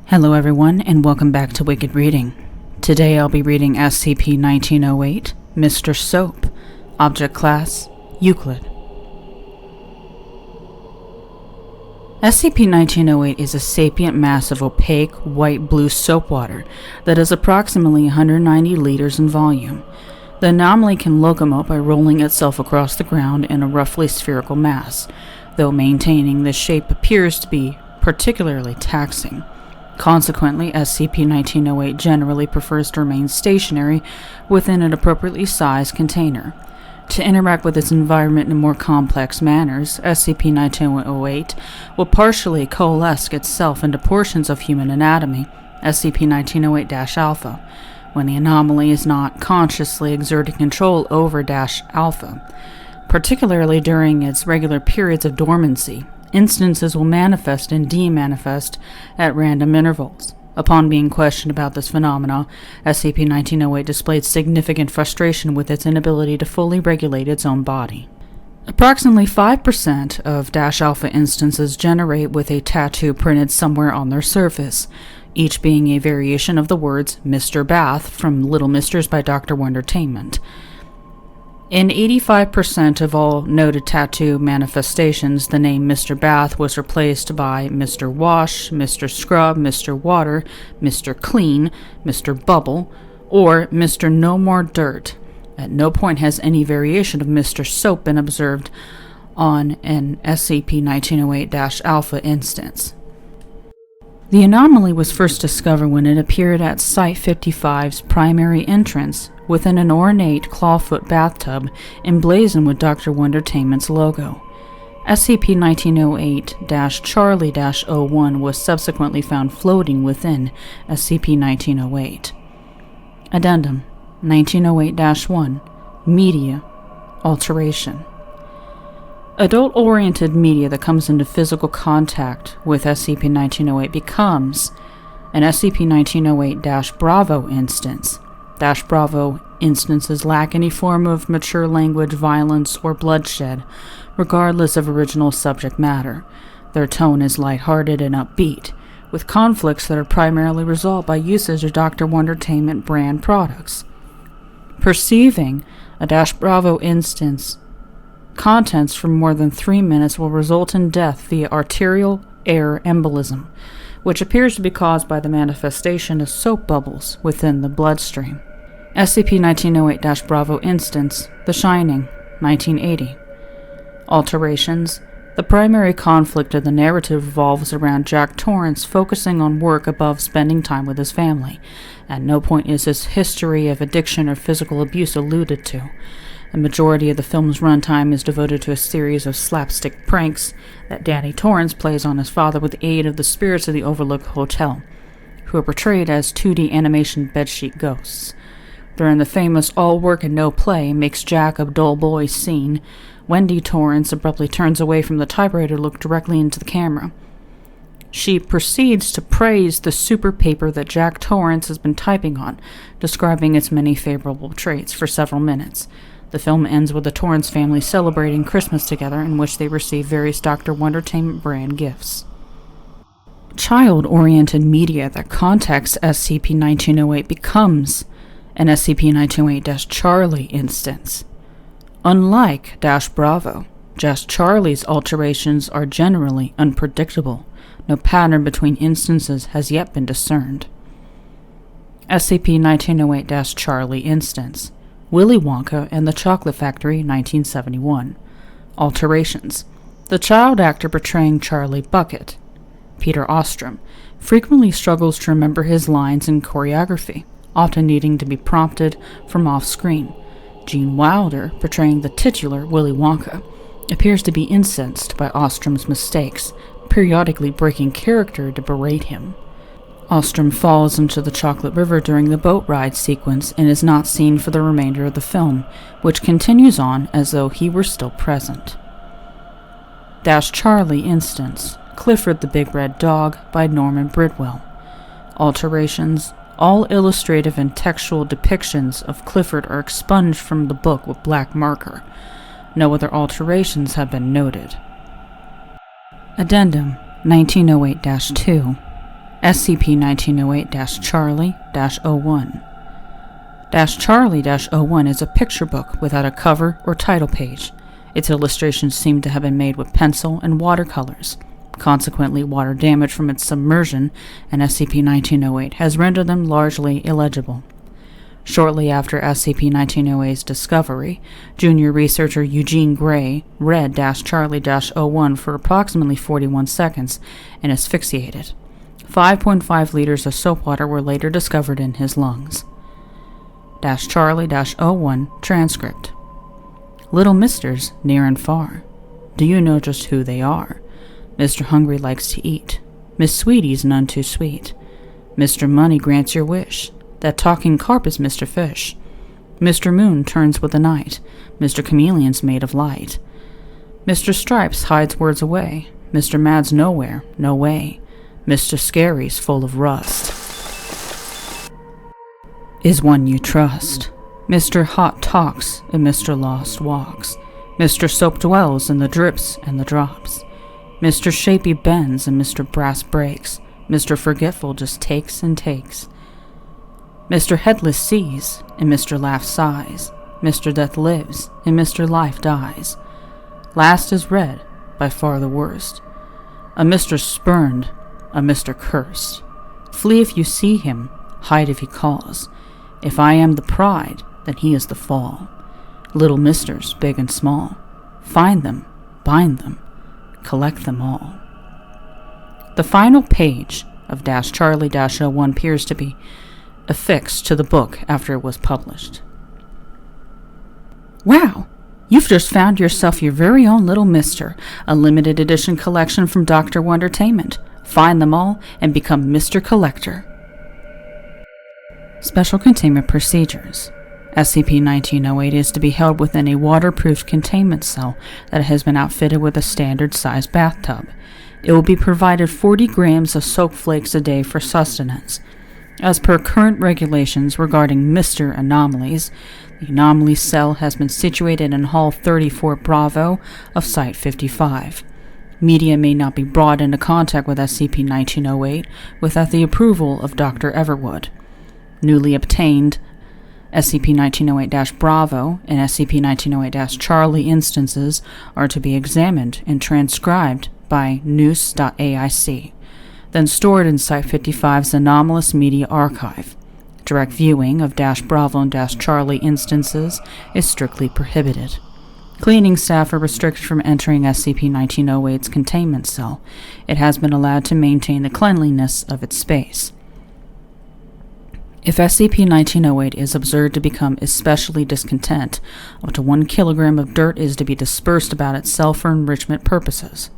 Hello everyone, and welcome back to Wicked Reading. Today I'll be reading SCP-1908, Mr. Soap, Object Class, Euclid. SCP-1908 is a sapient mass of opaque, white-blue soap water that is approximately 190 liters in volume. The anomaly can locomote by rolling itself across the ground in a roughly spherical mass, though maintaining this shape appears to be particularly taxing. Consequently, SCP-1908 generally prefers to remain stationary within an appropriately sized container. To interact with its environment in more complex manners, SCP-1908 will partially coalesce itself into portions of human anatomy, SCP-1908-Alpha, when the anomaly is not consciously exerting control over -Alpha. Particularly during its regular periods of dormancy, instances will manifest and demanifest at random intervals. Upon being questioned about this phenomena, SCP-1908 displayed significant frustration with its inability to fully regulate its own body. Approximately 5% of -Alpha instances generate with a tattoo printed somewhere on their surface, each being a variation of the words Mr. Bath from Little Misters by Dr. Wondertainment. In 85% of all noted tattoo manifestations, the name Mr. Bath was replaced by Mr. Wash, Mr. Scrub, Mr. Water, Mr. Clean, Mr. Bubble, or Mr. No More Dirt. At no point has any variation of Mr. Soap been observed on an SCP-1908-Alpha instance. The anomaly was first discovered when it appeared at Site-55's primary entrance within an ornate clawfoot bathtub emblazoned with Dr. Wondertainment's logo. SCP-1908-Charlie-01 was subsequently found floating within SCP-1908. Addendum 1908-1 Media Alteration. Adult-oriented media that comes into physical contact with SCP-1908 becomes an SCP-1908-Bravo instance. -Bravo instances lack any form of mature language, violence, or bloodshed, regardless of original subject matter. Their tone is lighthearted and upbeat, with conflicts that are primarily resolved by usage of Dr. Wondertainment brand products. Perceiving a -Bravo instance contents for more than 3 minutes will result in death via arterial air embolism, which appears to be caused by the manifestation of soap bubbles within the bloodstream. SCP-1908-Bravo instance, The Shining, 1980. Alterations. The primary conflict of the narrative revolves around Jack Torrance focusing on work above spending time with his family. At no point is his history of addiction or physical abuse alluded to. The majority of the film's runtime is devoted to a series of slapstick pranks that Danny Torrance plays on his father with the aid of the spirits of the Overlook Hotel, who are portrayed as 2D animation bedsheet ghosts. During the famous all work and no play makes Jack a dull boy scene, Wendy Torrance abruptly turns away from the typewriter to look directly into the camera. She proceeds to praise the super paper that Jack Torrance has been typing on, describing its many favorable traits for several minutes. The film ends with the Torrance family celebrating Christmas together, in which they receive various Dr. Wondertainment brand gifts. Child-oriented media that contacts SCP-1908 becomes an SCP-1908-Charlie instance. Unlike -Bravo, Charlie's alterations are generally unpredictable. No pattern between instances has yet been discerned. SCP-1908-Charlie instance. Willy Wonka and the Chocolate Factory, 1971. Alterations. The child actor portraying Charlie Bucket, Peter Ostrom, frequently struggles to remember his lines and choreography, often needing to be prompted from off-screen. Gene Wilder, portraying the titular Willy Wonka, appears to be incensed by Ostrom's mistakes, periodically breaking character to berate him. Ostrom falls into the Chocolate River during the boat ride sequence and is not seen for the remainder of the film, which continues on as though he were still present. -Charlie instance. Clifford the Big Red Dog by Norman Bridwell. Alterations. All illustrative and textual depictions of Clifford are expunged from the book with black marker. No other alterations have been noted. Addendum 1908-2 SCP-1908-Charlie-01. Charlie-01 is a picture book without a cover or title page. Its illustrations seem to have been made with pencil and watercolors. Consequently, water damage from its submersion in SCP-1908 has rendered them largely illegible. Shortly after SCP-1908's discovery, junior researcher Eugene Gray read Charlie-01 for approximately 41 seconds and asphyxiated. 5.5 liters of soap water were later discovered in his lungs. Charlie-01 transcript. Little misters, near and far. Do you know just who they are? Mr. Hungry likes to eat. Miss Sweetie's none too sweet. Mr. Money grants your wish. That talking carp is Mr. Fish. Mr. Moon turns with the night. Mr. Chameleon's made of light. Mr. Stripes hides words away. Mr. Mad's nowhere, no way. Mr. Scary's full of rust. Is one you trust. Mr. Hot talks and Mr. Lost walks. Mr. Soap dwells in the drips and the drops. Mr. Shapey bends and Mr. Brass breaks. Mr. Forgetful just takes and takes. Mr. Headless sees, and Mr. Laugh sighs. Mr. Death lives, and Mr. Life dies. Last is read, by far the worst. A Mr. Spurned, a Mr. Cursed. Flee if you see him, hide if he calls. If I am the pride, then he is the fall. Little misters, big and small. Find them, bind them, collect them all. The final page of Charlie-01 appears to be affixed to the book after it was published. Wow! You've just found yourself your very own little mister, a limited edition collection from Dr. Wondertainment. Find them all and become Mr. Collector. Special Containment Procedures. SCP-1908 is to be held within a waterproof containment cell that has been outfitted with a standard-sized bathtub. It will be provided 40 grams of soap flakes a day for sustenance. As per current regulations regarding Mr. Anomalies, the anomaly cell has been situated in Hall 34 Bravo of Site 55. Media may not be brought into contact with SCP-1908 without the approval of Dr. Everwood. Newly obtained SCP-1908-Bravo and SCP-1908-Charlie instances are to be examined and transcribed by noose.aic, then stored in Site-55's Anomalous Media Archive. Direct viewing of Bravo and Charlie instances is strictly prohibited. Cleaning staff are restricted from entering SCP-1908's containment cell. It has been allowed to maintain the cleanliness of its space. If SCP-1908 is observed to become especially discontent, up to 1 kilogram of dirt is to be dispersed about itself for enrichment purposes.